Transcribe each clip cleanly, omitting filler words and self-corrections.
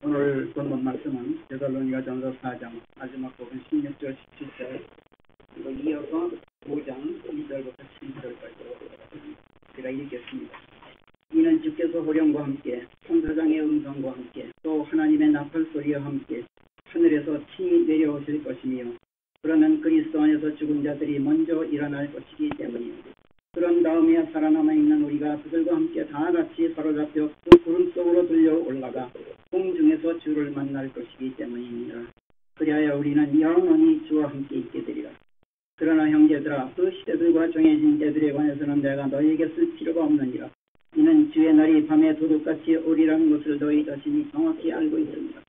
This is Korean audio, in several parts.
오늘 본문 말씀은 데살로니가전서 4장 마지막 부분 16절 17절 그리고 이어서 5장 2절부터 12절까지 제가 읽겠습니다. 이는 주께서 호령과 함께 천사장의 음성과 함께 또 하나님의 나팔 소리와 함께 하늘에서 친히 내려오실 것이며 그러면 그리스도 안에서 죽은 자들이 먼저 일어날 것이기 때문입니다. 그런 다음에 살아남아 있는 우리가 그들과 함께 다 같이 사로잡혀 그 구름 속으로 들려 올라가 공중에서 주를 만날 것이기 때문입니다. 그리하여 우리는 영원히 주와 함께 있게 되리라. 그러나 형제들아, 그 시대들과 정해진 때들에 관해서는 내가 너희에게 쓸 필요가 없느니라. 이는 주의 날이 밤에 도둑같이 오리라는 것을 너희 자신이 정확히 알고 있습니다.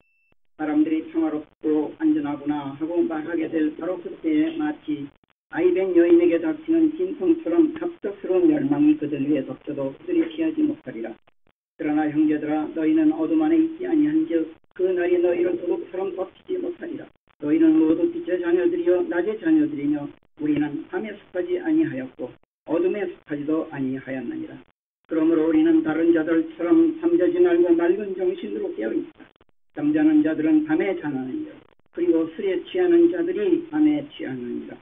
사람들이 평화롭고 안전하구나 하고 말하게 될 바로 그때에 마치 아이된 여인에게 닥치는 진통처럼 갑작스러운 멸망이 그들 위에 덮쳐도 그들이 피하지 못하리라. 그러나 형제들아, 너희는 어둠 안에 있지 아니한즉 그 날이 너희를 도둑처럼 덮치지 못하리라. 너희는 모두 빛의 자녀들이요 낮의 자녀들이며 우리는 밤에 속하지 아니하였고 어둠에 속하지도 아니하였느니라. 그러므로 우리는 다른 자들처럼 잠자지 말고 맑은 정신으로 깨어있다. 잠자는 자들은 밤에 자느니라. 그리고 술에 취하는 자들이 밤에 취하느니라.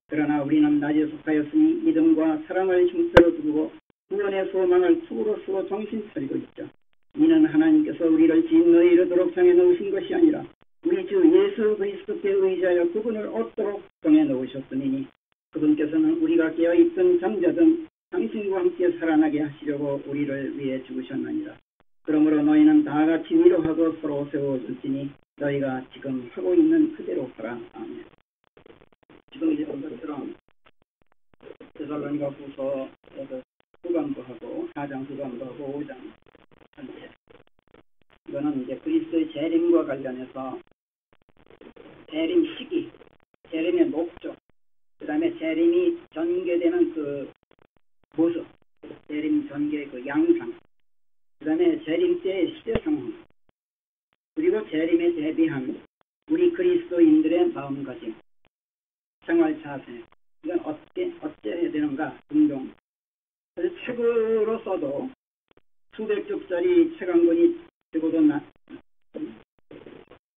그러나 우리는 낮에 속하였으니 믿음과 사랑을 힘써로 두고 구원의 소망을 축으로 쓰고 정신 차리고 있죠. 이는 하나님께서 우리를 진노에 이르도록 정해놓으신 것이 아니라 우리 주 예수 그리스도께 의지하여 그분을 얻도록 정해놓으셨으니 그분께서는 우리가 깨어있든 잠자든 당신과 함께 살아나게 하시려고 우리를 위해 죽으셨느니라. 그러므로 너희는 다 같이 위로하고 서로 세워줄지니 너희가 지금 하고 있는 그대로 하라. 아멘. 지금 이제 본 것처럼 데살로니가 후서에서 후반부하고 4장 후반부하고 5장 전체 이거는 이제 그리스도의 재림과 관련해서 재림 시기, 재림의 목적, 그 다음에 재림이 전개되는 그 모습, 재림 전개의 그 양상, 그 다음에 재림 때의 시대 상황, 그리고 재림에 대비한 우리 그리스도인들의 마음가짐, 생활 자세, 이건 어째 해야 되는가 등등. 그래서 책으로 써도 수백 쪽짜리 책 한 권이 적어도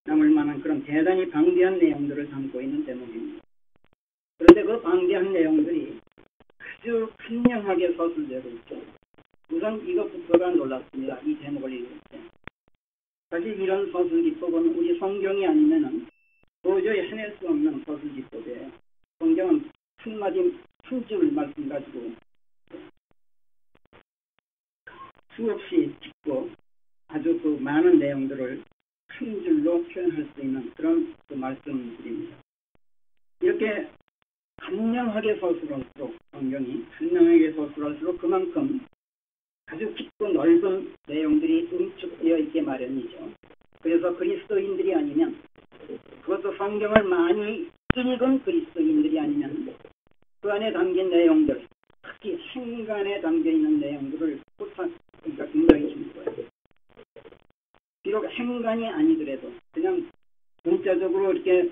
남을 만한 그런 대단히 방대한 내용들을 담고 있는 대목입니다. 그런데 그 방대한 내용들이 아주 분명하게 서술되고 있죠. 우선 이것부터가 놀랍습니다. 이 제목을 읽을 때. 사실 이런 서술 기법은 우리 성경이 아니면은 도저히 해낼 수 없는 서술 기법이에요. 성경은 한 줄 말씀 가지고 수없이 짚고 아주 그 많은 내용들을 한 줄로 표현할 수 있는 그런 그 말씀들입니다. 이렇게 간명하게 서술할수록 성경이 간명하게 서술할수록 그만큼 아주 깊고 넓은 내용들이 응축되어 있게 마련이죠. 그래서 그리스도인들이 아니면 그것도 성경을 많이 읽은 그리스도인들이 아니면 그 안에 담긴 내용들, 특히 행간에 담겨있는 내용들을 그러니까 굉장히 힘들어요. 비록 행간이 아니더라도 그냥 문자적으로 이렇게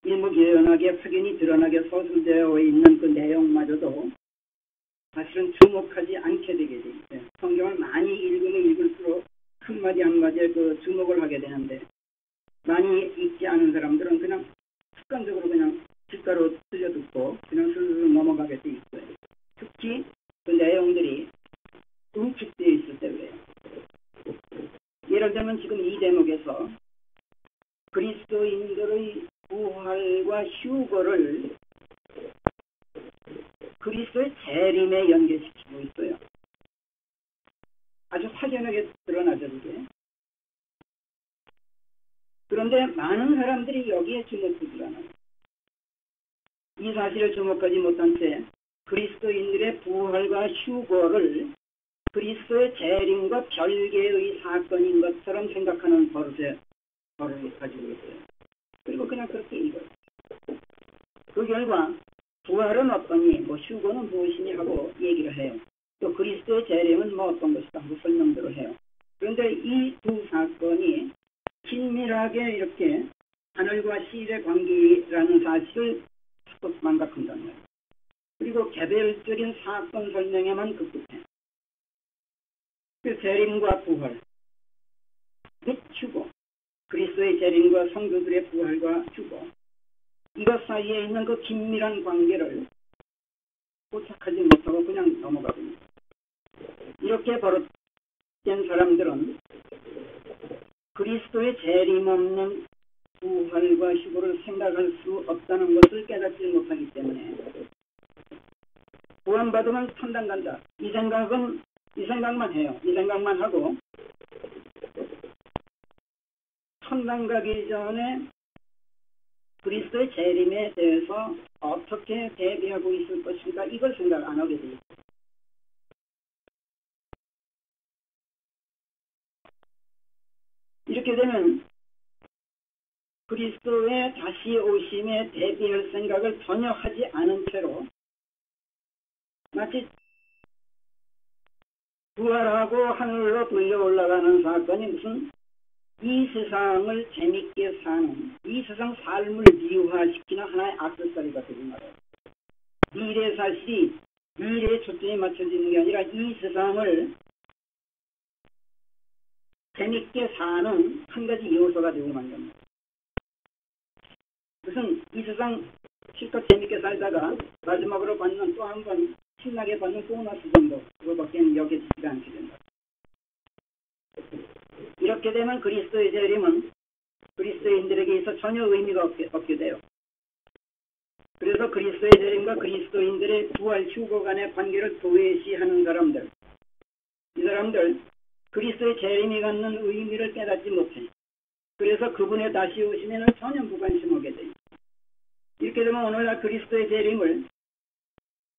일목요연하게 확연히 드러나게 서술되어 있는 그 내용마저도 사실은 주목하지 않게 되게 돼 있어요. 성경을 많이 읽으면 읽을수록 한마디 한마디에 그 주목을 하게 되는데 많이 읽지 않은 사람들은 그냥 습관적으로 그냥 귓가로 들려듣고 그냥 슬슬 넘어가게 돼 있어요. 특히 그 내용들이 응축되어 있을 때 그래요. 예를 들면 지금 이 대목에서 그리스도인들의 부활과 휴거를 그리스도의 재림에 연계시키고 있어요. 아주 확연하게 드러나죠, 그게. 그런데 많은 사람들이 여기에 주목하지 않아요. 이 사실을 주목하지 못한 채 그리스도인들의 부활과 휴거를 그리스도의 재림과 별개의 사건인 것처럼 생각하는 버릇을 가지고 있어요. 그리고 그냥 그렇게 읽어요. 그 결과 부활은 어떠니, 휴거는 무엇이니 하고 얘기를 해요. 또 그리스도의 재림은 어떤 것이다 하고 설명들을 해요. 그런데 이 두 사건이 긴밀하게 이렇게 하늘과 시일의 관계라는 사실을 자꾸 망각한다는 거예요. 그리고 개별적인 사건 설명에만 급급해. 그 재림과 부활, 및 휴거, 그리스도의 재림과 성도들의 부활과 휴거, 이것 사이에 있는 그 긴밀한 관계를 포착하지 못하고 그냥 넘어가거든요. 이렇게 버릇된 사람들은 그리스도의 재림 없는 부활과 휴거를 생각할 수 없다는 것을 깨닫지 못하기 때문에 구원받으면 천당 간다. 이 생각만 해요. 이 생각만 하고 천당 가기 전에 그리스도의 재림에 대해서 어떻게 대비하고 있을 것인가 이걸 생각 안 하게 돼요. 이렇게 되면 그리스도의 다시 오심에 대비할 생각을 전혀 하지 않은 채로 마치 부활하고 하늘로 돌려 올라가는 사건이 무슨 이 세상을 재밌게 사는 이 세상 삶을 미화시키는 하나의 악세사리가 되는 말이에요. 미래 사실이 미래에 초점이 맞춰지는 게 아니라 이 세상을 재밌게 사는 한 가지 요소가 되고만 겁니다. 무슨 이 세상 실컷 재밌게 살다가 마지막으로 받는 또 한 번 신나게 받는 보너스 정도 그거밖에 여겨지지가 않게 된다. 이렇게 되면 그리스도의 재림은 그리스도인들에게 있어 전혀 의미가 없게 돼요. 그래서 그리스도의 재림과 그리스도인들의 부활 휴거 간의 관계를 도외시하는 사람들, 이 사람들 그리스도의 재림이 갖는 의미를 깨닫지 못해. 그래서 그분의 다시 오시면 전혀 무관심하게 돼요. 이렇게 되면 오늘날 그리스도의 재림을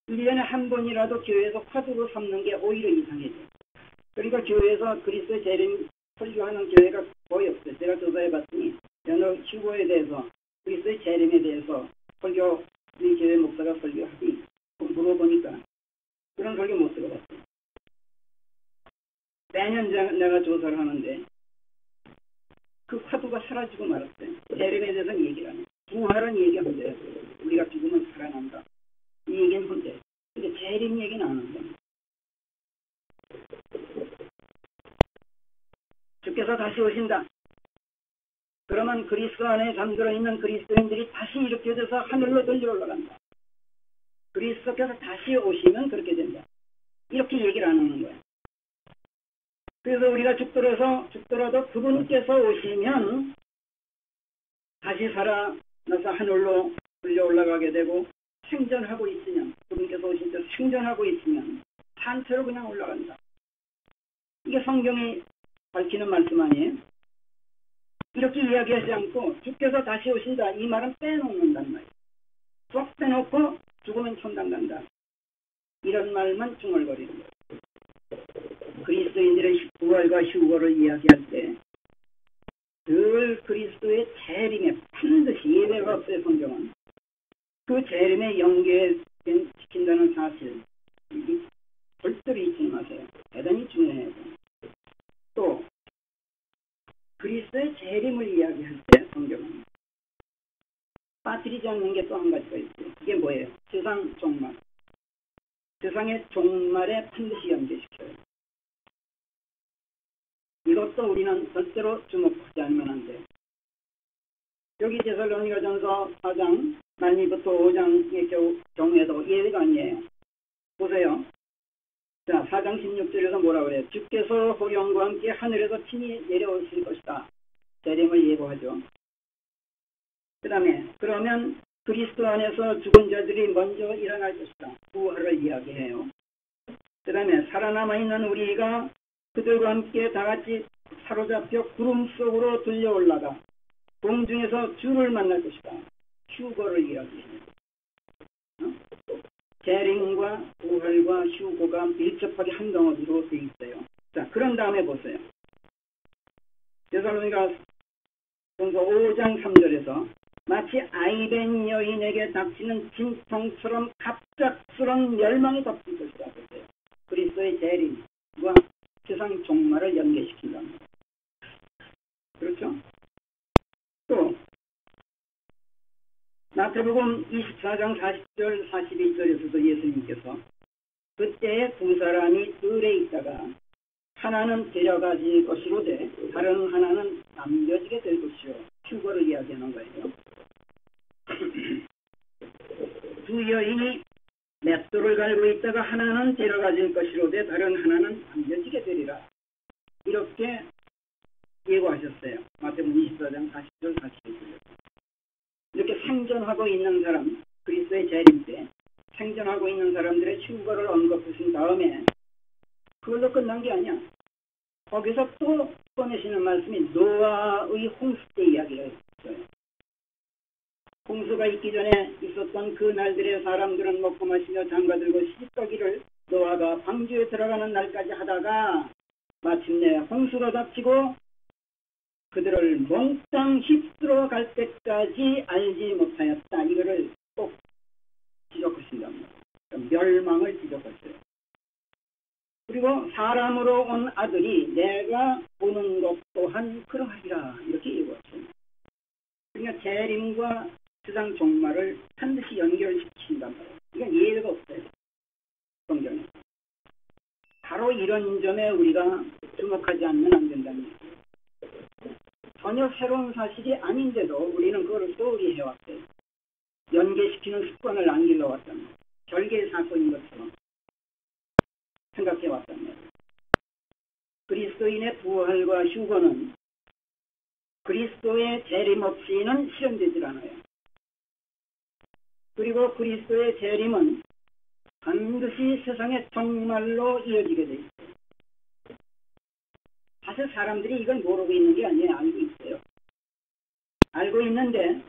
1년에 한 번이라도 교회에서 화두로 삼는 게 오히려 이상해져. 그러니까 교회에서 그리스도의 재림 설교하는 교회가 거의 없어요. 제가 조사해봤더니 여러 휴거에 대해서 그리스도의 재림에 대해서 설교 우리 교회 목사가 설교하기 물어보니까 그런 설교 못 들어봤어요. 매년 내가 조사를 하는데 그 화두가 사라지고 말았어요. 재림에 대해서는 얘기를 안 해요. 부활은 얘기하면 돼요. 우리가 죽으면 살아난다. 이 얘기는 혼자. 근데 재림 얘기는 안 한다. 주께서 다시 오신다. 그러면 그리스도 안에 잠들어 있는 그리스도인들이 다시 이렇게 돼서 하늘로 돌려 올라간다. 그리스도께서 다시 오시면 그렇게 된다. 이렇게 얘기를 안 하는 거예요. 그래서 우리가 죽더라도 그분께서 오시면 다시 살아나서 하늘로 돌려 올라가게 되고 생전하고 있으면 그분께서 오실 때 생전하고 있으면 산채로 그냥 올라간다. 이게 성경이 밝히는 말씀 아니에요? 이렇게 이야기하지 않고 주께서 다시 오신다. 이 말은 빼놓는단 말이에요. 쏙 빼놓고 죽으면 천당 간다. 이런 말만 중얼거리는 거예요. 그리스도인들의 부활과 휴거를 이야기할 때 늘 그리스도의 재림에 반드시 예외가 없어요. 성경은. 그 재림에 연계시킨다는 사실 절대로 잊지 마세요. 대단히 중요해요. 또 그리스도의 재림을 이야기할 때 성경은 빠뜨리지 않는 게 또 한 가지가 있어요. 이게 뭐예요? 세상 종말. 세상의 종말에 반드시 연계시켜요. 이것도 우리는 절대로 주목하지 않으면 안 돼요. 여기 데살로니가전서 4장 말미부터 5장의 경우에도 예외가 아니에요. 보세요. 자, 4장 16절에서 뭐라 그래요? 주께서 호령과 함께 하늘에서 친히 내려오실 것이다. 재림을 예고하죠. 그 다음에 그러면 그리스도 안에서 죽은 자들이 먼저 일어날 것이다. 부활을 이야기해요. 그 다음에 살아남아있는 우리가 그들과 함께 다같이 사로잡혀 구름 속으로 들려 올라가 공중에서 주를 만날 것이다. 휴거를 이야기해요. 재림과 부활과 휴거가 밀접하게 한 덩어리로 되어 있어요. 자, 그런 다음에 보세요. 데살로니가전서 5장 3절에서 마치 아이된 여인에게 닥치는 진통처럼 갑작스러운 멸망이 덮칠 것이다. 보세요. 그리스도의 재림과 세상 종말을 연계시킨답니다. 그렇죠? 또 마태복음 24장 40절 41절에서도 예수님께서 그때에 두 사람이 뜰에 있다가 하나는 데려가질 것이로되 다른 하나는 남겨지게 될 것이요. 휴거를 이야기하는 거예요. 두 여인이 맷돌을 갈고 있다가 하나는 데려가질 것이로되 다른 하나는 남겨지게 되리라. 이렇게 예고하셨어요. 마태복음 24장 40절 41절. 이렇게 생존하고 있는 사람, 그리스도의 재림 때 생존하고 있는 사람들의 휴거를 언급하신 다음에 그걸로 끝난 게 아니야. 거기서 또 꺼내시는 말씀이 노아의 홍수 때 이야기가 있어요. 홍수가 있기 전에 있었던 그 날들의 사람들은 먹고 마시며 장가들고 시집가기를 노아가 방주에 들어가는 날까지 하다가 마침내 홍수가 닥치고 그들을 몽땅 휩쓸어 갈 때까지 알지 못하였다. 이거를 꼭 지적하신답니다. 멸망을 지적하셔요. 그리고 사람으로 온 아들이 내가 오는 것 또한 그러하리라. 이렇게 예고하셔요. 그러니까 재림과 세상 종말을 반드시 연결시킨단 말이에요. 이건 예외가 없어요. 성경에. 바로 이런 점에 우리가 주목하지 않으면 안 된다는 얘기예요. 전혀 새로운 사실이 아닌데도 우리는 그걸 소홀히 해왔어요. 연계시키는 습관을 안 길러왔단 말이에요. 별개의 사건인 것처럼 생각해왔단 말이에요. 그리스도인의 부활과 휴거는 그리스도의 재림 없이는 실현되질 않아요. 그리고 그리스도의 재림은 반드시 세상의 종말로 이어지게 돼 있어요. 사실 사람들이 이걸 모르고 있는 게 아니에요. 알고 있어요. 알고 있는데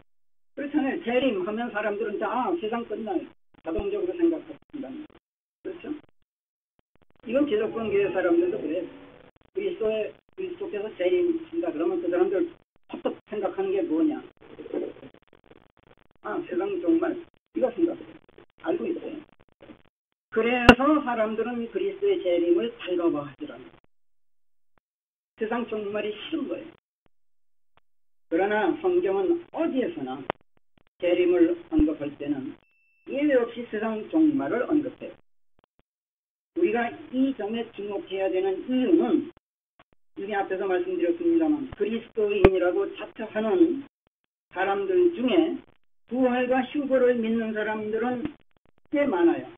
그렇잖아요. 재림하면 사람들은 다 세상 끝나요. 자동적으로 생각합니다. 그렇죠? 이건 기독교 교회 사람들도 그래요. 그리스도께서 재림하신다 그러면 그 사람들 헛헛 생각하는 게 뭐냐? 세상 종말. 이거 생각해요. 알고 있어요. 그래서 사람들은 그리스도의 재림을 달가워하지 않아요. 세상 종말이 싫은 거예요. 그러나 성경은 어디에서나 재림을 언급할 때는 예외 없이 세상 종말을 언급해요. 우리가 이 점에 주목해야 되는 이유는 이미 앞에서 말씀드렸습니다만 그리스도인이라고 자처하는 사람들 중에 부활과 휴거를 믿는 사람들은 꽤 많아요.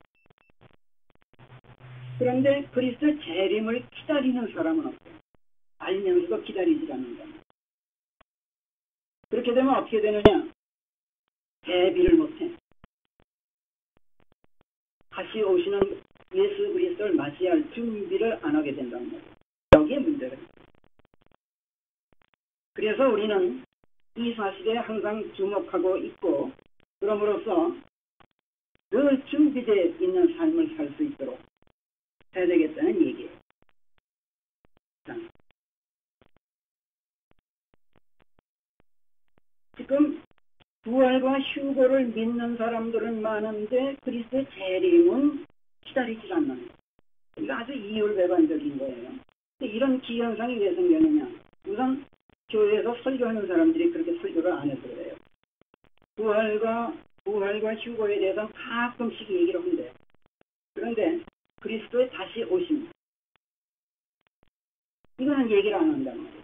그런데 그리스도의 재림을 기다리는 사람은 없어요. 알면서도 기다리지 않는다. 그렇게 되면 어떻게 되느냐? 대비를 못해. 다시 오시는 예수 그리스도를 맞이할 준비를 안 하게 된다는 거예요. 여기에 문제가 있어요. 그래서 우리는 이 사실에 항상 주목하고 있고 그럼으로써 늘 준비되어 있는 삶을 살 수 있도록 해야 되겠다는 얘기예요. 자, 지금 부활과 휴거를 믿는 사람들은 많은데 그리스도의 재림은 기다리지 않는 거예요. 이거 아주 이율배반적인 거예요. 이런 기현상이 왜 생기느냐? 우선 교회에서 설교하는 사람들이 그렇게 설교를 안 해서 그래요. 부활과 휴거에 대해서는 가끔씩 얘기를 한대요. 그런데 그리스도의 다시 오심 이거는 얘기를 안 한다는 거예요.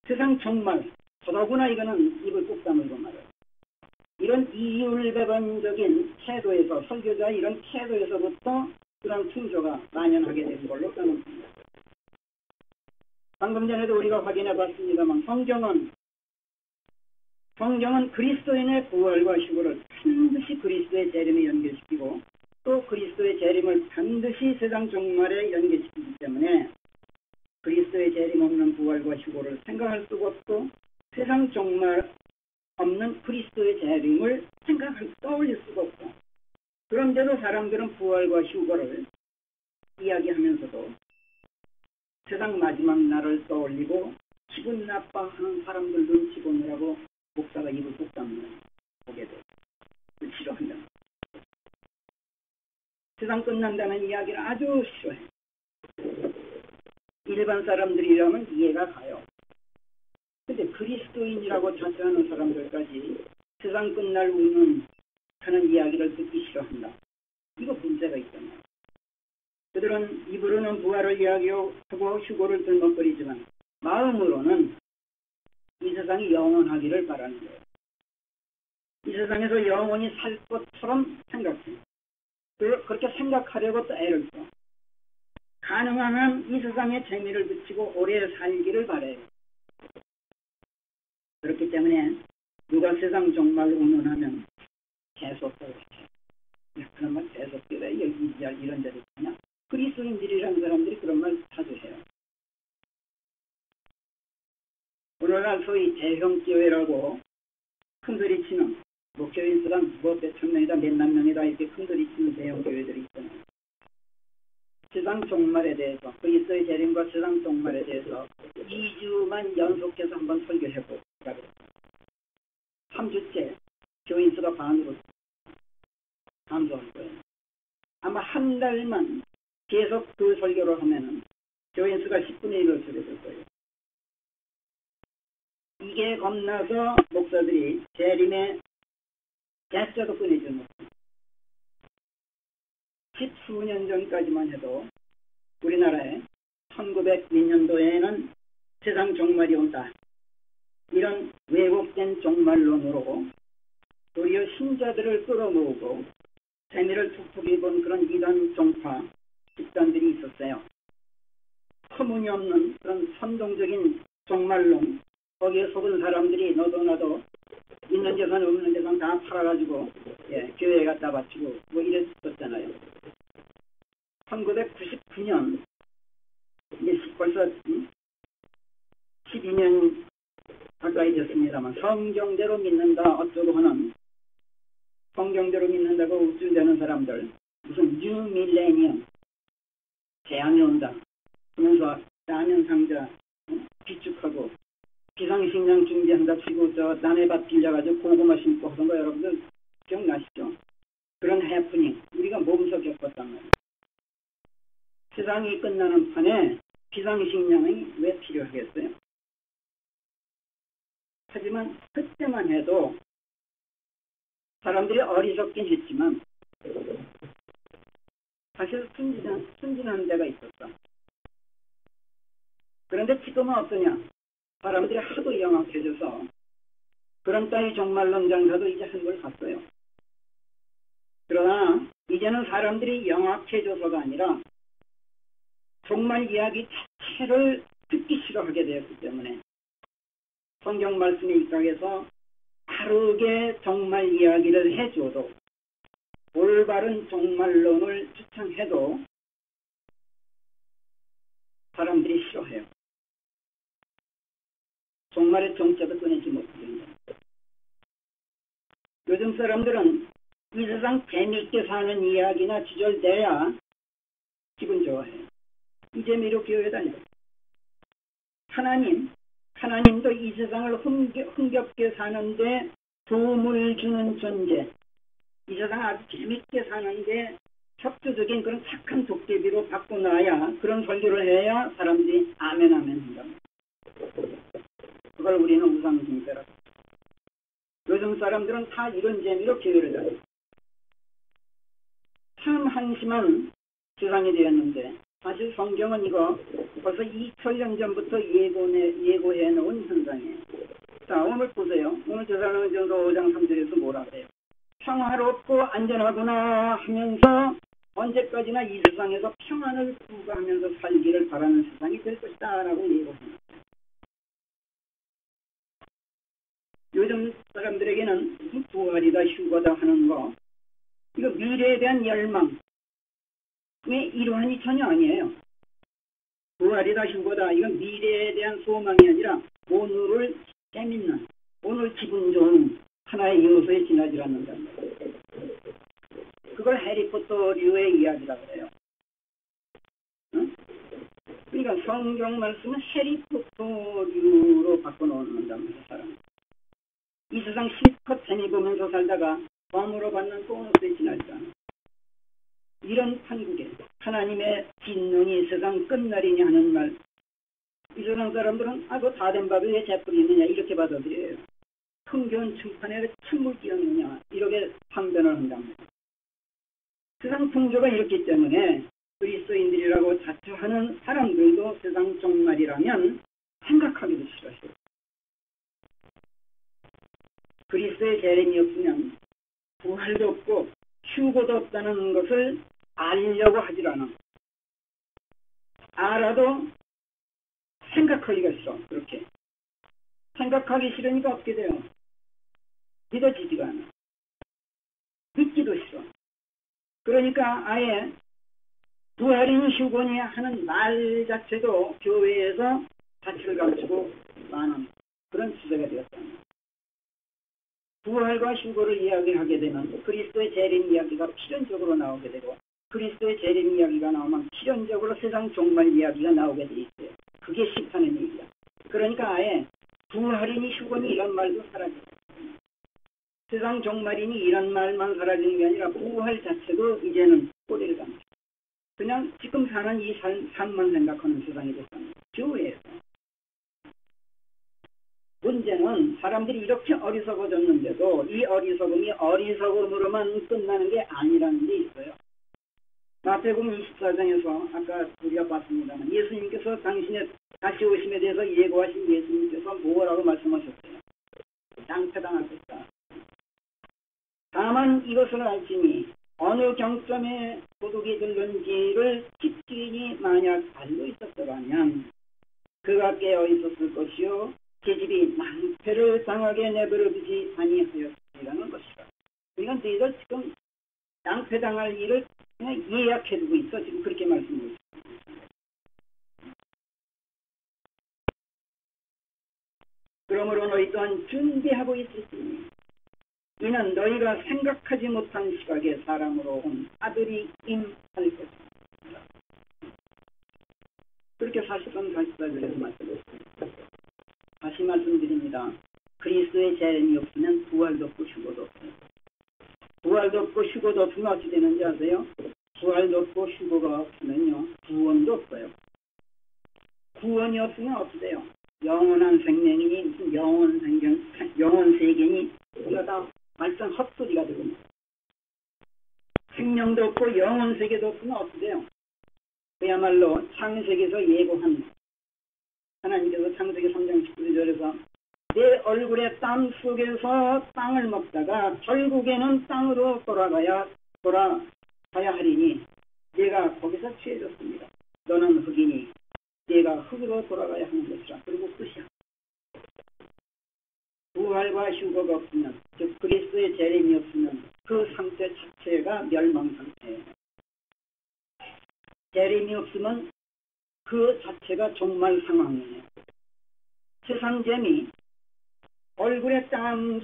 세상 종말 더더구나 이거는 입을 꼭 다물고 말해요. 이런 이율배반적인 태도에서 설교자 이런 태도에서부터 그런 풍조가 만연하게 된 걸로 떠납니다. 방금 전에도 우리가 확인해 봤습니다만 성경은 그리스도인의 부활과 휴거를 반드시 그리스도의 재림에 연결시키고 또 그리스도의 재림을 반드시 세상 종말에 연결시키기 때문에 그리스도의 재림 없는 부활과 휴거를 생각할 수가 없고 세상 종말 없는 그리스도의 재림을 떠올릴 수가 없고 그런데도 사람들은 부활과 휴거를 이야기하면서도 세상 마지막 날을 떠올리고 기분 나빠하는 사람들 눈치 보느라고 목사가 입을 꼭 다물면 보게 돼요. 싫어한다. 세상 끝난다는 이야기를 아주 싫어해. 일반 사람들이라면 이해가 가요. 근데 그리스도인이라고 자처하는 사람들까지 세상 끝날 우는 하는 이야기를 듣기 싫어한다. 이거 문제가 있잖아요. 그들은 입으로는 부활을 이야기하고 휴고를 들먹거리지만 마음으로는 이 세상이 영원하기를 바라는 거예요. 이 세상에서 영원히 살 것처럼 생각해. 그렇게 생각하려고 또 애를 써. 가능하면 이 세상에 재미를 붙이고 오래 살기를 바래요. 그렇기 때문에 누가 세상 정말 운운하면 재수없다고 해요. 그런 말 재수없게 왜 이런 자리 있냐? 그리스도인들이라는 사람들이 그런 말 자주 해요. 오늘날 소위 대형교회라고 큰소리치는 목교인 수가 몇천 명이다 몇만 명이다 이렇게 큰소리치는 대형교회들이 있잖아요. 세상 종말에 대해서 그리스도의 재림과 세상 종말에 대해서 2주만 연속해서 한번 설교해보라고 3주째 교인 수가 반으로 감소할 거예요. 아마 한 달만 계속 그 설교를 하면은 교인 수가 10분의 1로 줄어들 거예요. 이게 겁나서 목사들이 재림의 대자도 끊이지 못해요. 10수년 전까지만 해도 우리나라에 1900년도에는 세상 종말이 온다. 이런 왜곡된 종말론으로 도리어 신자들을 끌어모으고 재미를 툭툭이 본 그런 이단 종파 집단들이 있었어요. 터무니없는 그런 선동적인 종말론, 거기에 속은 사람들이 너도 나도 있는 재산 없는 재산 다 팔아가지고 교회에 갖다 바치고 뭐 이랬었잖아요. 1999년 이제 벌써 12년 가까이 됐습니다만 성경대로 믿는다 어쩌고 하는 성경대로 믿는다고 우쭐대는 사람들 무슨 뉴 밀레니엄 재앙이 온다 하면서 라면 상자 비축하고 비상식량 준비한다 치고 저 남의 밭 빌려가지고 고구마 심고 하던 거 여러분들 기억나시죠? 그런 해프닝 우리가 몸소 겪었단 말이에요. 세상이 끝나는 판에 비상식량이 왜 필요하겠어요? 하지만 그때만 해도 사람들이 어리석긴 했지만 사실 순진한 데가 있었어. 그런데 지금은 어떠냐? 사람들이 하도 영악해져서 그런 따위 종말론 장사도 이제 한걸 갔어요. 그러나 이제는 사람들이 영악해져서가 아니라 종말 이야기 자체를 듣기 싫어하게 되었기 때문에 성경 말씀에 입각해서 바르게 종말 이야기를 해줘도 올바른 종말론을 추천해도 사람들이 싫어해요. 종말의 정체도 끊이지 못합니다. 요즘 사람들은 이 세상 재미있게 사는 이야기나 주절돼야 기분 좋아해요. 이 재미로 교회 다녀요. 하나님도 이 세상을 흥겹게 사는데 도움을 주는 존재, 이 세상 아주 재밌게 사는데 협조적인 그런 착한 도깨비로 바꿔놔야 그런 설교를 해야 사람들이 아멘 한다. 그걸 우리는 우상숭배라고. 요즘 사람들은 다 이런 재미로 교회를 다녀요. 참 한심한 세상이 되었는데 사실 성경은 이거 벌써 2000년 전부터 예고해 놓은 현상이에요. 자, 오늘 보세요. 오늘 데살로니가전서 5장 3절에서 뭐라 그래요? 평화롭고 안전하구나 하면서 언제까지나 이 세상에서 평안을 부과하면서 살기를 바라는 세상이 될 것이다 라고 예고합니다. 요즘 사람들에게는 이 부활이다 휴거다 하는 거 이거 미래에 대한 열망의 일환이 전혀 아니에요. 부활이다 휴거다 이건 미래에 대한 소망이 아니라 오늘을 재밌는 오늘 기분 좋은 하나의 요소에 지나지 않는다. 그걸 해리포터류의 이야기라고 해요. 응? 그러니까 성경 말씀은 해리포터류로 바꿔놓는다 사람. 이 세상 실컷 재미 보면서 살다가 덤으로 받는 보너스에 지나지 않아. 이런 판국에 하나님의 진노니 세상 끝날이냐 하는 말, 이 세상 사람들은 그거 다 된 밥이 왜 재뿌리느냐 이렇게 받아들여요. 흥겨운 층판에 찬물 끼얹느냐 이렇게 항변을 한답니다. 세상 풍조가 이렇기 때문에 그리스도 그리스도인들이라고 자처하는 사람들도 세상 종말이라면 생각하기도 싫어요. 그리스도의 재림이 없으면 부활도 없고 휴고도 없다는 것을 알려고 하질 않아. 알아도 생각하기가 싫어. 그렇게 생각하기 싫으니까 어떻게 돼요? 믿어지지가 않아. 믿기도 싫어. 그러니까 아예 부활인 휴거니 하는 말 자체도 교회에서 자취를 가르치고 많은 그런 주제가 되었습니다. 부활과 휴거를 이야기하게 되면 그리스도의 재림 이야기가 필연적으로 나오게 되고, 그리스도의 재림 이야기가 나오면 필연적으로 세상 종말 이야기가 나오게 돼 있어요. 그게 심판의 얘기야. 그러니까 아예 부활이니 휴거니 이런 말도 사라져요. 세상 종말이니 이런 말만 사라지는 게 아니라 부활 자체도 이제는 꼬리를 감죠. 그냥 지금 사는 이 삶만 생각하는 세상이 됐습니다. 교회에서. 문제는 사람들이 이렇게 어리석어졌는데도 이 어리석음이 어리석음으로만 끝나는 게 아니라는 게 있어요. 마태복음 24장에서 아까 우리가 봤습니다만 예수님께서 당신의 다시 오심에 대해서 예고하신 예수님께서 뭐라고 말씀하셨어요? 낭패당할 것이다. 다만 이것을 알지니 어느 경점에 도둑이 들는지를 집주인이 만약 알고 있었더라면 그가 깨어 있었을 것이요 제 집이 낭패를 당하게 내버려두지 아니하였으리라는 것이다. 그러니까 너희들 지금 낭패당할 일을 그냥 예약해두고 있어. 지금 그렇게 말씀하고 있습니다. 그러므로 너희 또한 준비하고 있을지니 이는 너희가 생각하지 못한 시각에 사람으로 온 아들이 임할 것입니다. 그렇게 40번 44절에서 말씀드렸습니다. 다시 말씀드립니다. 그리스도의 재림이 없으면 부활도 없고 휴거도 없어요. 부활도 없고 휴거도 없으면 어찌 되는지 아세요? 부활도 없고 휴거가 없으면요 구원도 없어요. 구원이 없으면 어찌 돼요? 영원한 생명이니 무슨 영원 세계니 이거 다 말씀 헛소리가 되거든요. 생명도 없고 영원 세계도 없으면 어찌 돼요? 그야말로 창세기에서 예고한 하나님께서 창세기 3장 19절에서 내 얼굴에 땀 속에서 땅을 먹다가 결국에는 땅으로 돌아가야 하리니 내가 거기서 취해졌습니다. 너는 흙이니 내가 흙으로 돌아가야 하는 것이라. 그리고 끝이야. 부활과 휴거가 없으면, 즉 그리스도의 재림이 없으면 그 상태 자체가 멸망 상태예요. 재림이 없으면 그 자체가 종말 상황이에요. 세상 재미, 얼굴에 땀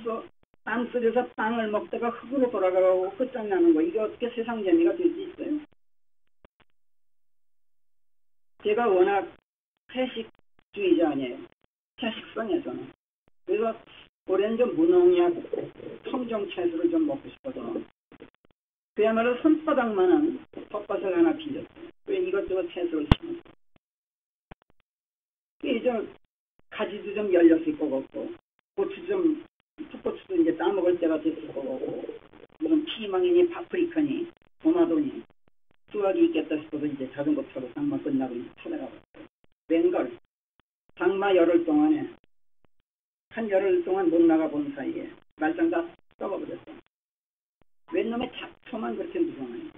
속에서 땅을 먹다가 흙으로 돌아가고 끝장나는 거, 이게 어떻게 세상 재미가 될 수 있어요? 제가 워낙 채식주의자 아니에요. 채식성이에요, 저는. 그래서 올해는 좀 무농약 청정채소를 좀 먹고 싶어서 그야말로 손바닥만한 텃밭을 하나 빌렸어요. 왜 이것저것 채소를 심었어요. 이제 가지도 좀 열렸을 것 같고 풋고추도 이제 따먹을 때가 됐을 것 같고 무슨 피망이니 파프리카니 토마토니 수확이 있겠다 싶어서 이제 자전거 타고 장마 끝나고 이제 찾아가봤어요. 웬걸 장마 열흘 동안에 한 열흘 동안 못 나가본 사이에 말짱 다 썩어버렸어. 웬 놈의 잡초만 그렇게 무서워하니.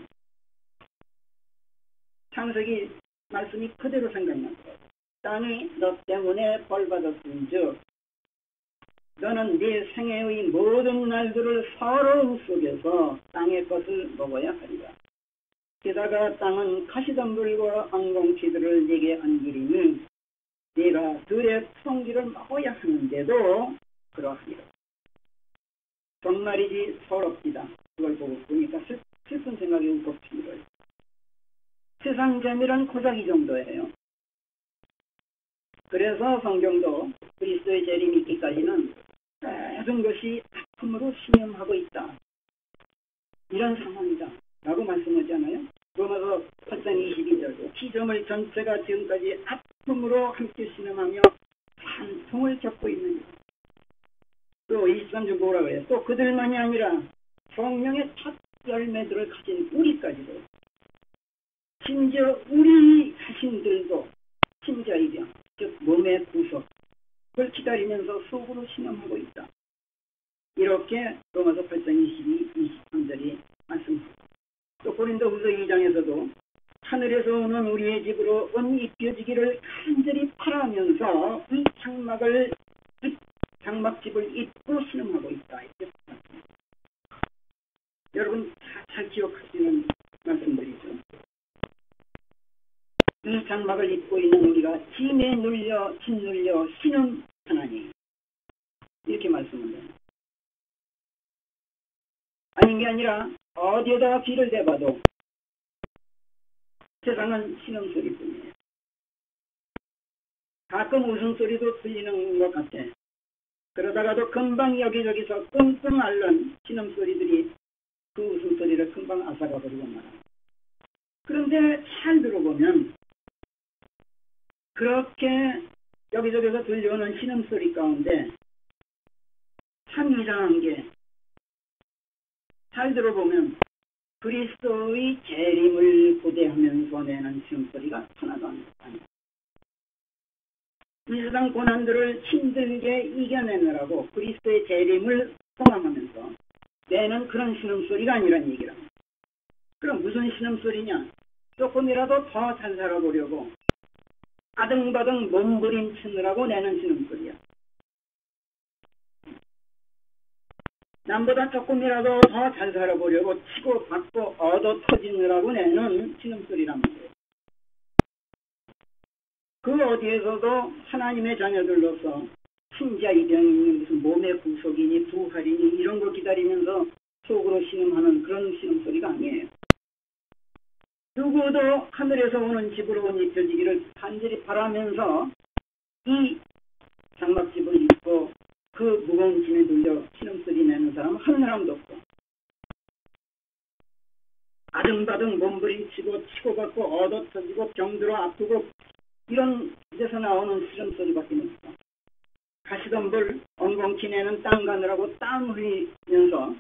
창세기 말씀이 그대로 생각났어. 땅이 너 때문에 벌받았은즉 너는 네 생애의 모든 날들을 서러움 속에서 땅의 것을 먹어야 하리라. 게다가 땅은 가시덤불과 엉겅퀴들을 네게 안기리니 네가 들의 성기를 먹어야 하는데도 그러하리라. 정말이지 서럽디다. 그걸 보니까 슬픈 생각이 울컥 튀기더라. 세상 재미란 고작 이 정도예요. 그래서 성경도 그리스도의 재림이 있기까지는 모든 것이 아픔으로 신음하고 있다. 이런 상황이다. 라고 말씀하잖아요. 로마서 8장 22절 피조물 전체가 지금까지 아픔으로 함께 신음하며 산통을 겪고 있는 또 23절 뭐라 그래요? 또 그들만이 아니라 성령의 첫 열매들을 가진 우리까지도 심지어 우리 자신들도 심자이병, 즉 몸의 구속, 그걸 기다리면서 속으로 신음하고 있다. 이렇게 로마서 8장 22, 23절이 말씀합니다. 또 고린도후서 2장에서도 하늘에서 오는 우리의 집으로 옷 입혀지기를 간절히 바라면서 이 장막집을 입고 신음하고 있다. 이렇게 말씀합니다. 여러분 잘 기억하시는 말씀들이죠. 이 장막을 입고 있는 우리가 짐에 눌려 짓눌려 신음 하나니 이렇게 말씀합니다. 아닌 게 아니라 어디에다가 귀를 대봐도 세상은 신음소리뿐이에요. 가끔 웃음소리도 들리는 것 같아. 그러다가도 금방 여기저기서 끙끙 앓는 신음소리들이 그 웃음소리를 금방 앗아가 버리고 말합니다. 그런데 잘 들어보면 그렇게 여기저기서 들려오는 신음소리 가운데 참 이상한 게 잘 들어보면 그리스도의 재림을 고대하면서 내는 신음소리가 하나도 안 나요. 이 세상 고난들을 힘들게 이겨내느라고 그리스도의 재림을 소망하면서 내는 그런 신음소리가 아니란 얘기랍니다. 그럼 무슨 신음소리냐? 조금이라도 더 잘 살아보려고 아등바등 몸부림치느라고 내는 신음소리야. 남보다 조금이라도 더 잘 살아보려고 치고받고 얻어 터지느라고 내는 신음소리란 말이에요. 그 어디에서도 하나님의 자녀들로서 신자이병이니 무슨 몸의 구속이니 부활이니 이런 거 기다리면서 속으로 신음하는 그런 신음소리가 아니에요. 누구도 하늘에서 오는 집으로 옷 입혀지기를 간절히 바라면서 이 장막집을 입고 그 무거운 짐에 눌려 신음소리 내는 사람은 한 사람도 없고 아등바등 몸부림치고 치고받고 얻어터지고 병들어 아프고 이런 데서 나오는 신음소리밖에 없어. 가시덤불 엉겅퀴 내는 땅 가느라고 땀 흘리면서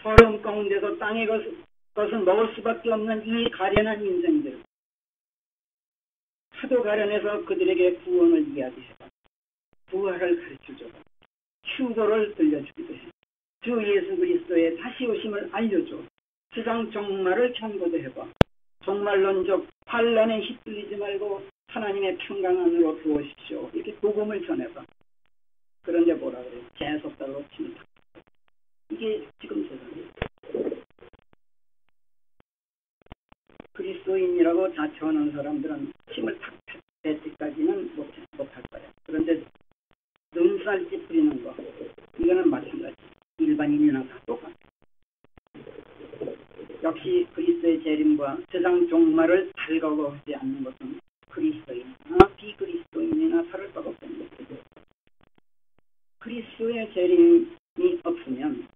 서러움 가운데서 땅의 것을 먹을 수밖에 없는 이 가련한 인생들, 하도 가련해서 그들에게 구원을 이야기해봐. 부활을 가르쳐줘봐. 휴거를 들려주기도 해. 주 예수 그리스도의 다시 오심을 알려줘. 세상 종말을 경고도 해봐. 종말론적 환난에 휩쓸리지 말고 하나님의 평강 안으로 들어오십시오. 이렇게 복음을 전해봐. 그런데 뭐라 그래요? 재속달로 침을 탁. 이게 지금 세상이에요. 그리스도인이라고 자처하는 사람들은 침을 탁탁 뺄 때까지는 못할 거야. 그런데 눈살 찌푸리는 거, 이거는 마찬가지. 일반인이나 다 똑같아. 역시 그리스도의 재림과 세상 종말을 달가워하지 않는 것은 그리스도인이나 비그리스도인이나 다를 바가 없다는 것이죠. 그리스도의 재림이 없으면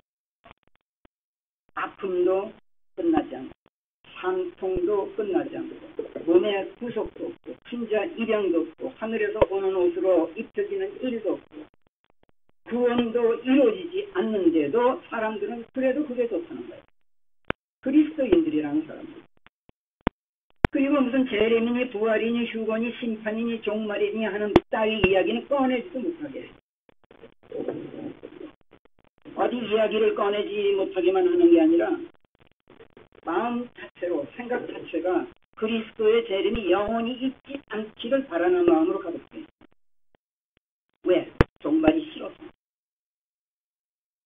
아픔도 끝나지 않고 산통도 끝나지 않고 몸의 구속도 없고 신자 입양도 없고 하늘에서 오는 옷으로 입혀지는 일도 없고 구원도 이루어지지 않는데도 사람들은 그래도 그게 좋다는 거예요. 그리스도인들이라는 사람들. 그리고 무슨 재림이니 부활이니 휴거니 심판이니 종말이니 하는 따위 이야기는 꺼내지도 못하게 해요. 어디 이야기를 꺼내지 못하게만 하는 게 아니라 마음 자체로 생각 자체가 그리스도의 재림이 영원히 있지 않기를 바라는 마음으로 가득해. 왜? 종말이 싫어서.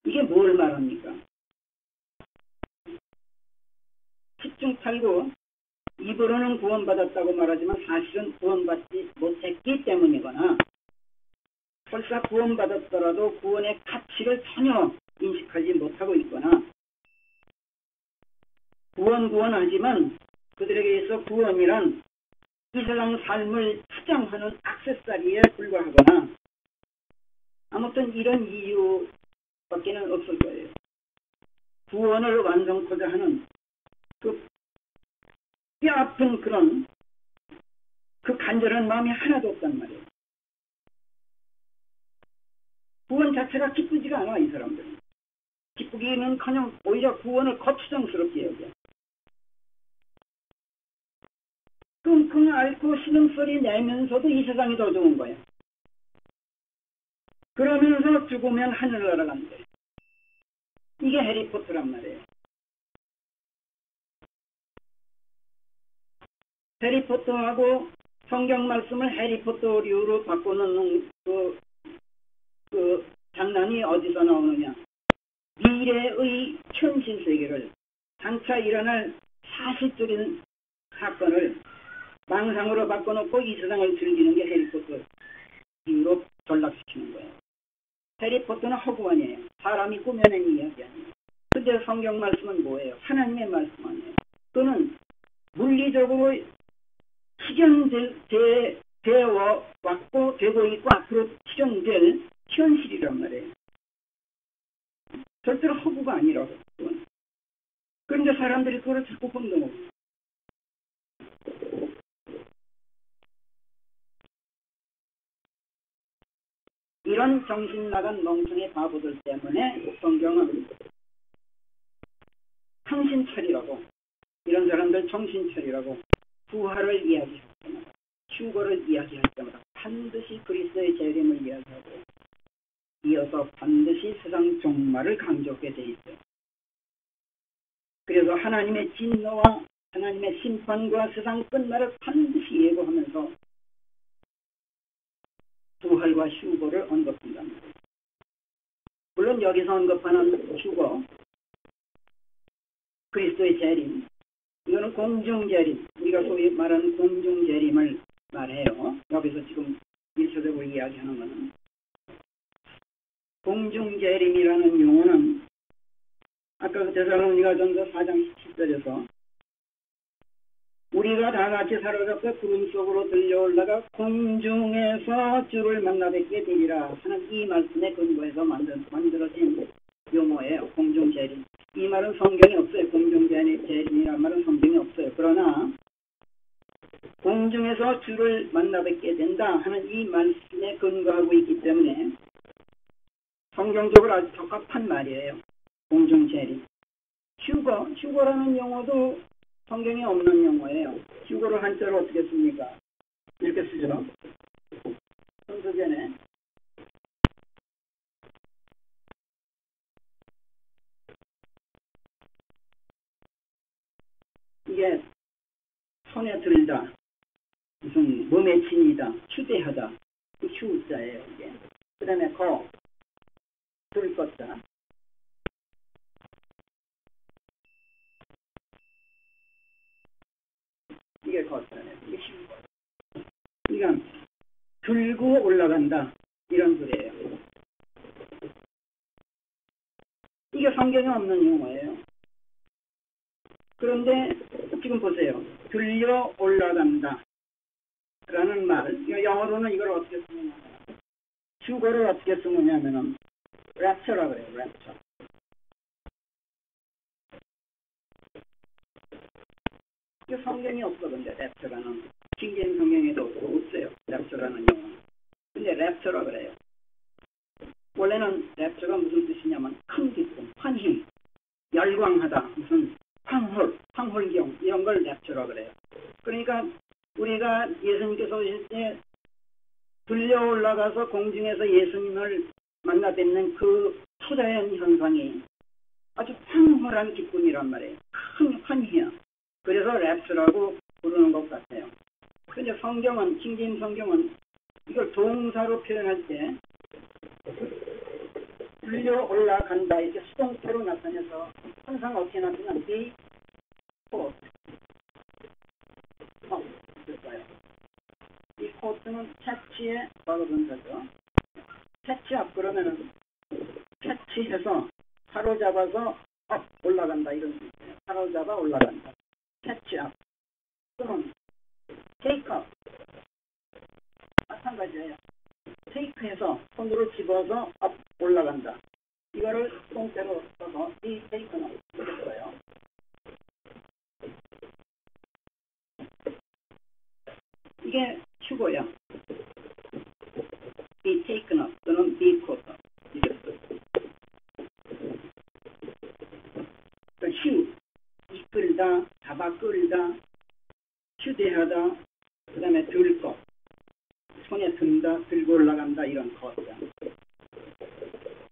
이게 뭘 말합니까? 십중팔구 입으로는 구원받았다고 말하지만 사실은 구원받지 못했기 때문이거나 설사 구원받았더라도 구원의 가치를 전혀 인식하지 못하고 있거나 구원하지만 그들에게 있어 구원이란 이 세상 삶을 추장하는 액세서리에 불과하거나 아무튼 이런 이유밖에는 없을 거예요. 구원을 완성코자 하는 그 뼈아픈 그런 그 간절한 마음이 하나도 없단 말이에요. 구원 자체가 기쁘지가 않아. 이 사람들은. 기쁘기는커녕 오히려 구원을 거추장스럽게 여겨. 끙끙 앓고 신음소리 내면서도 이 세상이 더 좋은 거야. 그러면서 죽으면 하늘을 날아간대. 이게 해리포터란 말이에요. 해리포터하고 성경 말씀을 해리포터류로 바꿔놓는 그 장난이 어디서 나오느냐. 미래의 현실 세계를 장차 일어날 사실적인 사건을 망상으로 바꿔놓고 이 세상을 즐기는 게 해리포터 이유로 전락시키는 거예요. 해리포터는 허구아니에요. 사람이 꾸며낸 이야기 아니에요. 근데 성경 말씀은 뭐예요? 하나님의 말씀 아니에요. 그는 물리적으로 실현되어 왔고 되고 있고 앞으로 실현될 현실이란 말이에요. 절대로 허구가 아니라고. 그런데 사람들이 그걸 자꾸 혼동하고 이런 정신 나간 멍청이 바보들 때문에 성경은 정신 차리라고, 이런 사람들 정신 차리라고 부활을 이야기할 때마다, 휴거를 이야기할 때마다 반드시 그리스도의 재림을 이야기하고 이어서 반드시 세상 종말을 강조하게 돼 있어요. 그래서 하나님의 진노와 하나님의 심판과 세상 끝날을 반드시 예고하면서 부활과 휴거를 언급한답니다. 물론 여기서 언급하는 휴거, 그리스도의 재림, 이거는 공중재림, 우리가 소위 말하는 공중재림을 말해요. 여기서 지금 일차적으로 이야기하는 것은 공중재림이라는 용어는 아까 데살로니가전서 4장 17절에서 우리가 다 같이 사로잡혀 구름 속으로 들려올라가 공중에서 주를 만나 뵙게 되리라 하는 이 말씀에 근거해서 만들어진 용어예요. 공중재림. 이 말은 성경에 없어요. 공중재림이라는 말은 성경에 없어요. 그러나 공중에서 주를 만나 뵙게 된다 하는 이 말씀에 근거하고 있기 때문에 성경적으로 아주 적합한 말이에요. 공중재림. 휴거라는 용어도 성경에 없는 용어예요. 휴거를 한자로 어떻게 씁니까? 이렇게 쓰죠. 성서전에 이게 손에 들다, 무슨 몸에 지니다, 휴대하다, 그 휴자예요. 이게. 그 다음에 들 것다. 이게 걷잖아요. 이게 휴거. 그러니까 들고 올라간다 이런 소리예요. 이게 성경에 없는 용어예요. 그런데 지금 보세요. 들려 올라간다 라는 말, 영어로는 이걸 어떻게 쓰느냐, 휴거를 어떻게 쓰느냐 하면은 랩처라고 해요. 랩처. 이게 성경이 없어. 근데 랩처라는 킹제임 성경에도 없어요. 랩처라는 용어. 근데 랩처라 그래요. 원래는 랩처가 무슨 뜻이냐면 큰 기쁨, 환희, 열광하다, 무슨 황홀경 이런 걸 랩처라 그래요. 그러니까 우리가 예수님께서 오실 때 들려 올라가서 공중에서 예수님을 만나 뵙는 그 초자연 현상이 아주 황홀한 기쁨이란 말이에요. 큰 환희야. 그래서 랩처라고 부르는 것 같아요. 그런데 성경은, 킹제임 성경은 이걸 동사로 표현할 때 들려 올라간다 이렇게 수동태로 나타내서 항상 어떻게 나타나면 be caught 됐어요. 이 caught는 catch의 과거분사죠. catch up 그러면은 catch해서 사로잡아서 up 올라간다 이런 뜻이에요. 사로잡아 올라간다. catch up 또는 take up 마찬가지예요. 테이크해서 손으로 집어서 업 올라간다. 이거를 수동태로 써서 이 테이크는 이렇게 써요. 이게 휴거야. 이 테이크는 또는 비 코터 이렇게 써요. 휴 이끌다, 잡아 끌다, 휴대하다 차지하다, 그 다음에 들 것, 손에 든다, 들고 올라간다, 이런 것.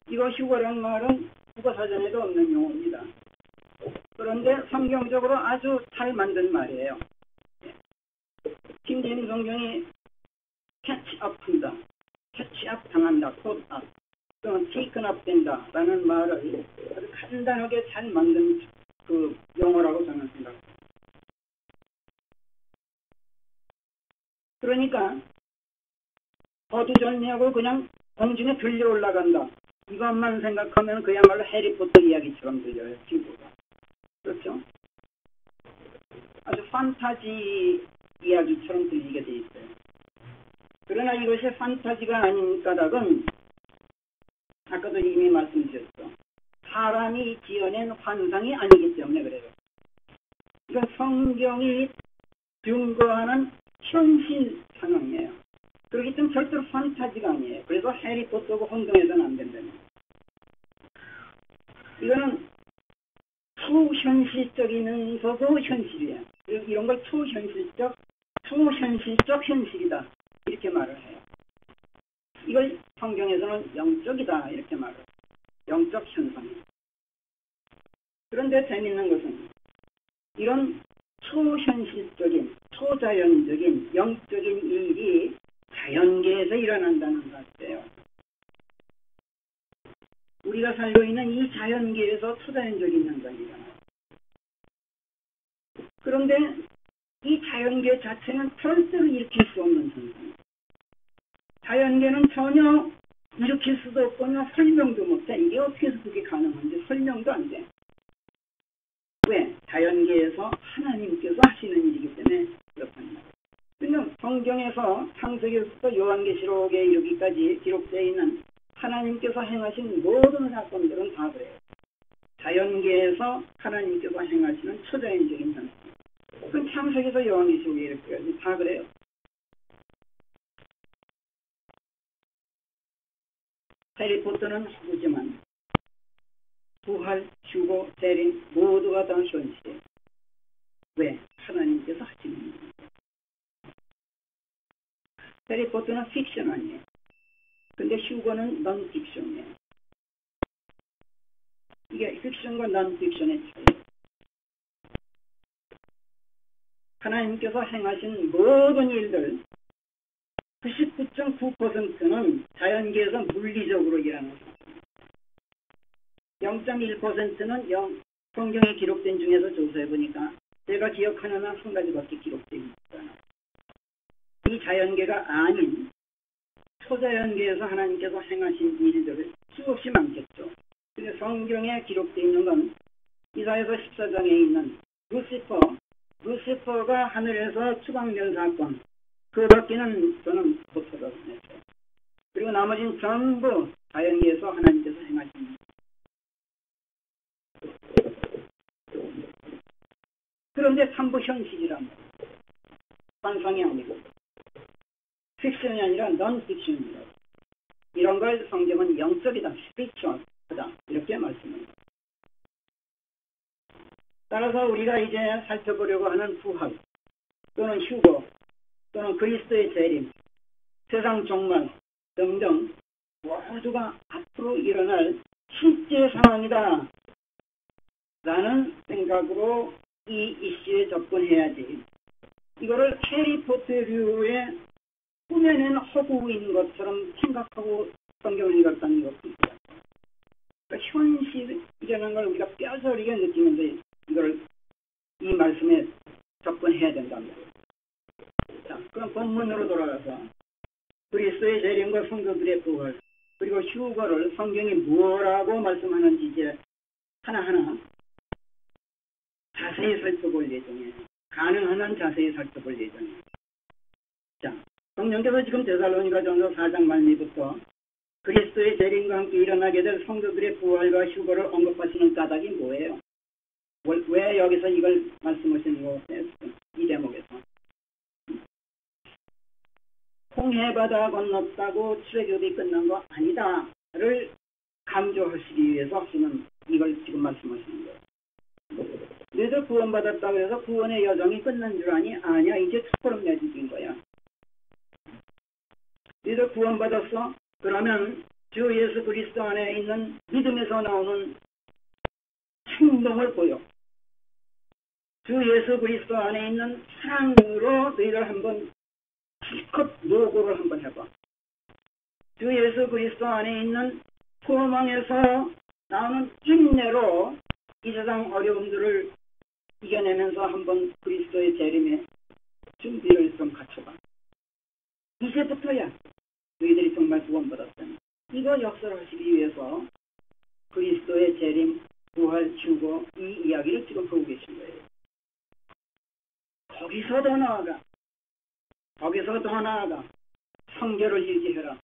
이거 휴거란 말은 국어사전에도 없는 용어입니다. 그런데 성경적으로 아주 잘 만든 말이에요. 킹제임스 성경이 캐치업 한다, 캐치업 당한다, 콧업, 또는 테이크업 된다 라는 말을 아주 간단하게 잘 만든 그 용어라고 저는 생각합니다. 그러니까 어두전미하고 그냥 공중에 들려 올라간다, 이것만 생각하면 그야말로 해리포터 이야기처럼 들려요. 친구가. 그렇죠? 아주 판타지 이야기처럼 들리게 돼 있어요. 그러나 이것이 판타지가 아닌 까닭은 아까도 이미 말씀드렸죠. 사람이 지어낸 환상이 아니기 때문에 그래요. 이건 성경이 증거하는 현실 상황이에요. 그렇기 때문에 절대로 판타지가 아니에요. 그래서 해리포터고 혼동해서는 안 된다는 거예요. 이거는 초현실적이면서도 현실이에요. 이런 걸 초현실적 현실이다, 이렇게 말을 해요. 이걸 성경에서는 영적이다, 이렇게 말을 해요. 영적 현상이에요. 그런데 재밌는 것은 이런 초현실적인, 초자연적인, 영적인 일이 자연계에서 일어난다는 것이에요. 우리가 살고 있는 이 자연계에서 초자연적인 현상이 일어나요. 그런데 이 자연계 자체는 절대로 일으킬 수 없는 현상이에요. 자연계는 전혀 일으킬 수도 없거나 설명도 못해. 이게 어떻게 해서 그게 가능한지 설명도 안 돼. 왜? 자연계에서 하나님께서 하시는 일이기 때문에 그렇다는 거예요. 그러면 성경에서 창세기부터 요한계시록에 이르기까지 기록되어 있는 하나님께서 행하신 모든 사건들은 다 그래요. 자연계에서 하나님께서 행하시는 초자연적인 현상. 그건 창세기에서 요한계시록에 이르기까지 다 그래요. 해리포터는 허구지만 부활, 휴거, 재림 모두가 다 현실이에요. 왜? 하나님께서 하시는 일이에요. 해리포터는 픽션 아니에요. 근데 휴거는 넌픽션이에요. 이게 픽션과 넌픽션의 차이예요. 하나님께서 행하신 모든 일들 99.9%는 자연계에서 물리적으로 일어나는 거예요. 0.1%는 성경에 기록된 중에서 조사해보니까 제가 기억하는 한 한 가지밖에 기록되어 있잖아요. 이 자연계가 아닌 초자연계에서 하나님께서 행하신 일들을 수없이 많겠죠. 근데 성경에 기록되어 있는 건 이사야서 14장에 있는 루시퍼가 하늘에서 추방된 사건, 그 밖에는 저는 못 찾아냈어요. 그리고 나머지는 전부 자연계에서 하나님께서 행하신 일. 그런데 전부 현실이란 말이에요. 환상이 아니고 픽션이 아니라 넌픽션이다. 이런 걸 성경은 영적이다, 스피리추얼하다, 이렇게 말씀합니다. 따라서 우리가 이제 살펴보려고 하는 부활 또는 휴거 또는 그리스도의 재림, 세상 종말 등등 모두가 앞으로 일어날 실제 상황이다 라는 생각으로 이 이슈에 접근해야지, 이거를 해리포터류의 꾸며낸 허구인 것처럼 생각하고 성경을 읽었다는 것입니다. 그러니까 현실이라는 걸 우리가 뼈저리게 느끼는데 이걸 이 말씀에 접근해야 된다는 거예요. 자, 그럼 본문으로 돌아가서 그리스도의 재림과 성도들의 부활 그리고 휴거를 성경이 뭐라고 말씀하는지 이제 하나하나 자세히 살펴볼 예정이에요. 가능한 한 자세히 살펴볼 예정이에요. 자, 성령께서 지금 데살로니가전서 4장 말미부터 그리스도의 재림과 함께 일어나게 될 성도들의 부활과 휴거를 언급하시는 까닭이 뭐예요? 왜 여기서 이걸 말씀하시는 거예요? 이 대목에서. 홍해바다 건넜다고 출애굽이 끝난 거 아니다를 강조하시기 위해서 하시는 이걸 지금 말씀하시는 거예요. 너희들 구원받았다고 해서 구원의 여정이 끝난 줄 아니? 아니야. 이제 첫걸음 내디딘 거야. 너희들 구원받았어? 그러면 주 예수 그리스도 안에 있는 믿음에서 나오는 행동을 보여. 주 예수 그리스도 안에 있는 사랑으로 너희들 한번 실컷 노고를 한번 해봐. 주 예수 그리스도 안에 있는 소망에서 나오는 인내로 이 세상 어려움들을 이겨내면서 한번 그리스도의 재림에 준비를 좀 갖춰봐. 이제부터야 너희들이 정말 구원받았다니. 이거 역사를 하시기 위해서 그리스도의 재림, 부활, 휴거 이 이야기를 지금 보고 계신 거예요. 거기서 더 나아가 성결을 유지해라.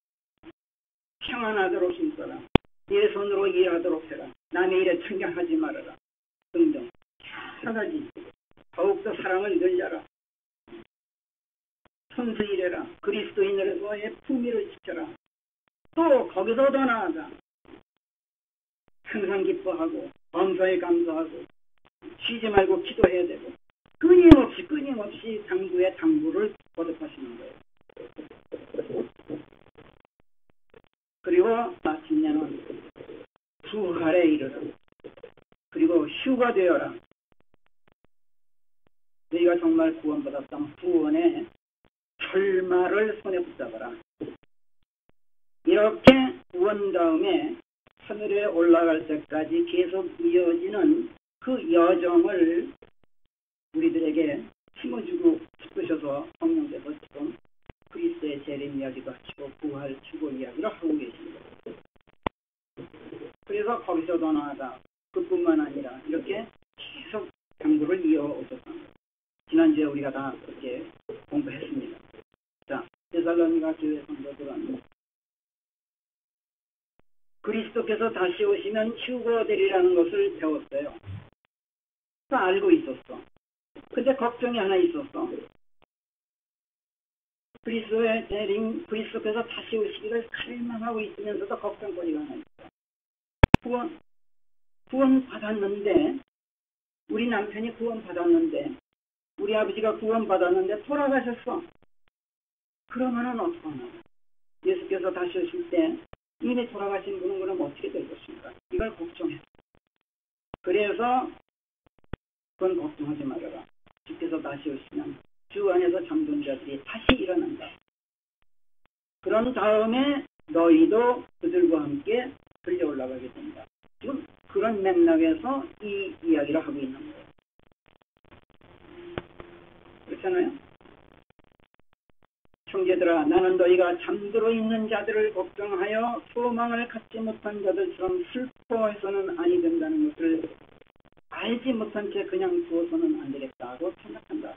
평안하도록 힘써라. 내 손으로 일하도록 해라. 남의 일에 참견하지 말아라. 등등 여러 가지. 더욱더 사랑을 늘려라. 선수일해라. 그리스도인으로서의 품위를 지켜라. 또 거기서 더 나아가 항상 기뻐하고 범사에 감사하고 쉬지 말고 기도해야 되고 끊임없이 당부의 당부를 거듭하시는 거예요. 그리고 마침내는 부활에 이르라. 그리고 휴가 되어라. 너희가 정말 구원받았다면 구원의 결말을 손에 붙잡아라. 이렇게 구원 다음에 하늘에 올라갈 때까지 계속 이어지는 그 여정을 우리들에게 심어주고 싶으셔서 성령께서 지금 그리스도의 재림 이야기도 하시고 부활, 휴거 이야기를 하고 계십니다. 그래서 거기서 더 나아가 그뿐만 아니라 이렇게 계속 강도를 이어오셨습니다. 지난주에 우리가 다 그렇게 공부했습니다. 자, 데살로니가 교회 성도들은 그리스도께서 다시 오시면 휴거되리라는 것을 배웠어요. 다 알고 있었어. 근데 걱정이 하나 있었어. 그리스도의 재림, 그리스도께서 다시 오시기를 갈망하고 있으면서도 걱정거리가 하나 있어. 구원 받았는데, 우리 남편이 구원 받았는데, 우리 아버지가 구원 받았는데 돌아가셨어. 그러면은 어떡하나? 예수께서 다시 오실 때 이미 돌아가신 분은 그럼 어떻게 될 것인가? 이걸 걱정해. 그래서 그건 걱정하지 말아라. 주께서 다시 오시면 주 안에서 잠든 자들이 다시 일어난다. 그런 다음에 너희도 그들과 함께 들려 올라가게 된다. 지금 그런 맥락에서 이 이야기를 하고 있는 거예요. 그렇잖아요? 형제들아, 나는 너희가 잠들어 있는 자들을 걱정하여 소망을 갖지 못한 자들처럼 슬퍼해서는 아니 된다는 것을 알지 못한 채 그냥 두어서는 안 되겠다고 생각한다.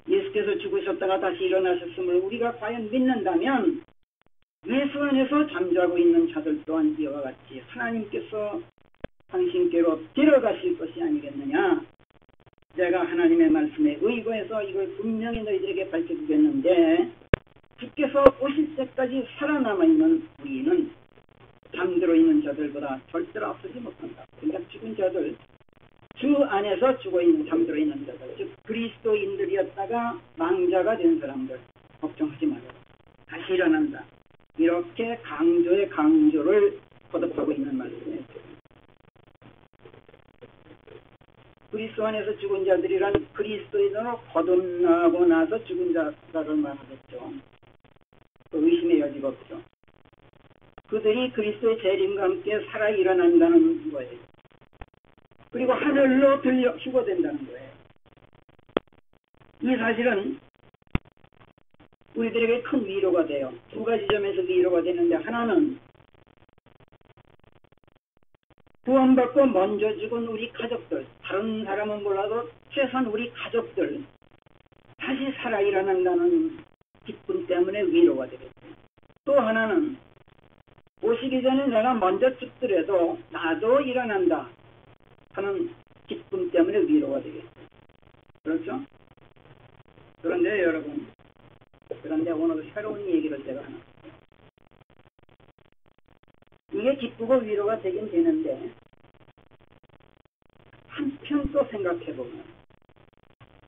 예수께서 죽으셨다가 다시 일어나셨음을 우리가 과연 믿는다면 예수 안에서 잠자고 있는 자들 또한 이와 같이 하나님께서 당신께로 데려가실 것이 아니겠느냐. 내가 하나님의 말씀에 의거해서 이걸 분명히 너희들에게 밝혀주겠는데 주께서 오실 때까지 살아남아있는 우리는 잠들어 있는 자들보다 절대로 앞서지 못한다. 그러니까 죽은 자들, 주 안에서 죽어있는 잠들어 있는 자들, 즉 그리스도인들이었다가 망자가 된 사람들 걱정하지 말아라. 다시 일어난다. 이렇게 강조의 강조를 거듭하고 있는 말씀이에요. 그리스도 안에서 죽은 자들이란 그리스도인으로 거듭나고 나서 죽은 자를 말하겠죠. 의심의 여지가 없죠. 그들이 그리스도의 재림과 함께 살아 일어난다는 거예요. 그리고 하늘로 휴거된다는 거예요. 이 사실은 우리들에게 큰 위로가 돼요. 두 가지 점에서 위로가 되는데, 하나는 구원받고 먼저 죽은 우리 가족들, 다른 사람은 몰라도 최소한 우리 가족들 다시 살아 일어난다는 기쁨 때문에 위로가 되겠죠. 또 하나는 오시기 전에 내가 먼저 죽더라도 나도 일어난다 하는 기쁨 때문에 위로가 되겠죠. 그렇죠? 그런데 여러분, 오늘 새로운 얘기를 제가 하나, 이게 기쁘고 위로가 되긴 되는데 한편 또 생각해보면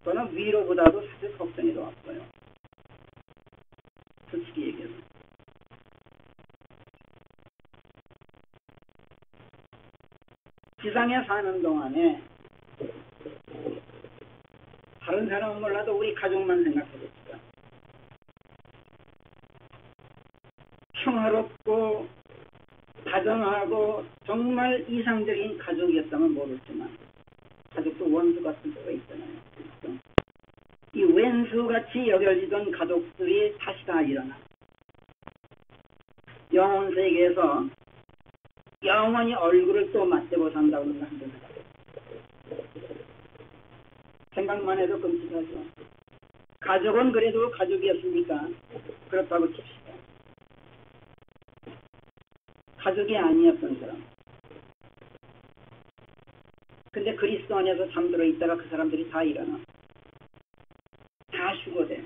저는 위로보다도 사실 걱정이 더 왔어요. 솔직히 얘기해서. 지상에 사는 동안에 다른 사람은 몰라도 우리 가족만 생각해봅시다. 평화롭고 다정하고 정말 이상적인 가족이었다면 모르지만 가족도 원수 같은 수가 있잖아요. 그렇죠? 이 왼수같이 여겨지던 가족들이 다시 다 일어나 영혼 세계에서 영원히 얼굴을 또 맞대고 산다고 생각합니다. 생각만 해도 끔찍하죠. 가족은 그래도 가족이었으니까 그렇다고 칩시다. 가족이 아니었던 사람. 근데 그리스도 안에서 잠들어 있다가 그 사람들이 다 일어나. 다 휴거돼.